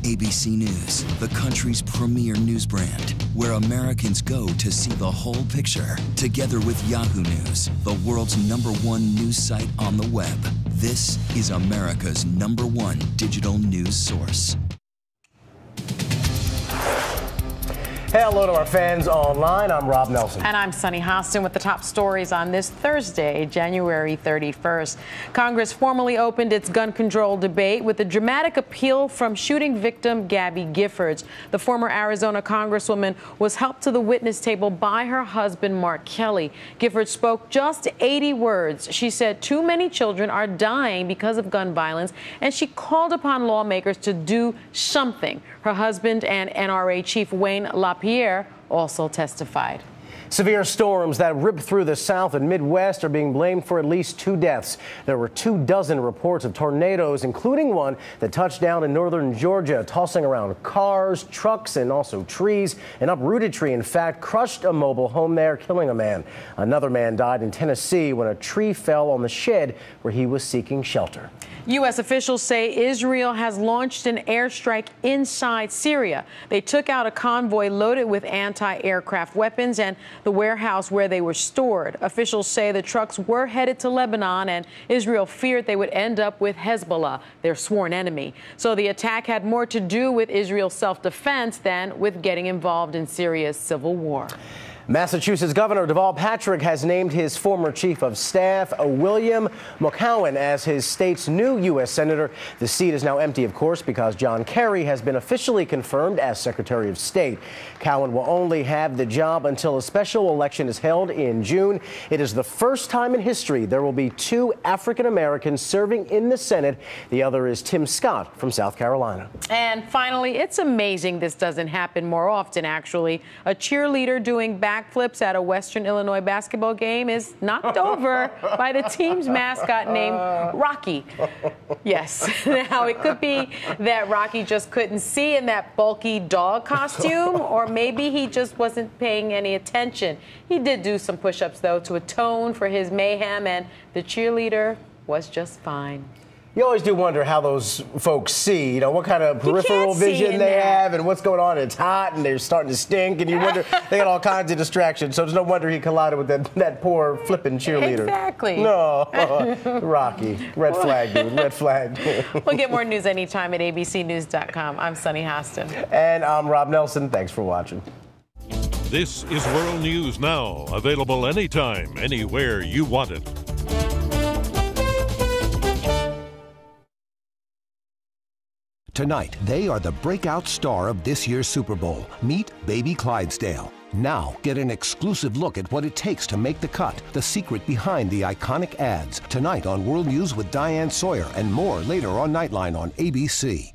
ABC News, the country's premier news brand, where Americans go to see the whole picture. Together with Yahoo News, the world's #1 news site on the web. This is America's #1 digital news source. Hello to our fans online. I'm Rob Nelson. And I'm Sunny Hostin with the top stories on this Thursday, January 31st. Congress formally opened its gun control debate with a dramatic appeal from shooting victim Gabby Giffords. The former Arizona Congresswoman was helped to the witness table by her husband, Mark Kelly. Giffords spoke just 80 words. She said too many children are dying because of gun violence, and she called upon lawmakers to do something. Her husband and NRA Chief Wayne LaPierre also testified. Severe storms that ripped through the South and Midwest are being blamed for at least 2 deaths. There were 24 reports of tornadoes, including one that touched down in northern Georgia, tossing around cars, trucks, and also trees. An uprooted tree, in fact, crushed a mobile home there, killing a man. Another man died in Tennessee when a tree fell on the shed where he was seeking shelter. U.S. officials say Israel has launched an airstrike inside Syria. They took out a convoy loaded with anti-aircraft weapons and the warehouse where they were stored. Officials say the trucks were headed to Lebanon, and Israel feared they would end up with Hezbollah, their sworn enemy. So the attack had more to do with Israel's self-defense than with getting involved in Syria's civil war. Massachusetts Governor Deval Patrick has named his former chief of staff, William McCowan, as his state's new U.S. Senator. The seat is now empty, of course, because John Kerry has been officially confirmed as Secretary of State. Cowan will only have the job until a special election is held in June. It is the first time in history there will be 2 African Americans serving in the Senate. The other is Tim Scott from South Carolina. And finally, it's amazing this doesn't happen more often, actually. A cheerleader doing backflips at a Western Illinois basketball game is knocked over by the team's mascot named Rocky. Yes. Now, it could be that Rocky just couldn't see in that bulky dog costume, or maybe he just wasn't paying any attention. He did do some push-ups, though, to atone for his mayhem, and the cheerleader was just fine. You always do wonder how those folks see, you know, what kind of peripheral vision they have and what's going on. It's hot and they're starting to stink, and you wonder, they got all kinds of distractions. So it's no wonder he collided with that poor flipping cheerleader. Exactly. No, Rocky. Red flag, dude. Red flag. We'll get more news anytime at abcnews.com. I'm Sunny Hostin. And I'm Rob Nelson. Thanks for watching. This is World News Now, available anytime, anywhere you want it. Tonight, they are the breakout star of this year's Super Bowl. Meet Baby Clydesdale. Now, get an exclusive look at what it takes to make the cut, the secret behind the iconic ads. Tonight on World News with Diane Sawyer, and more later on Nightline on ABC.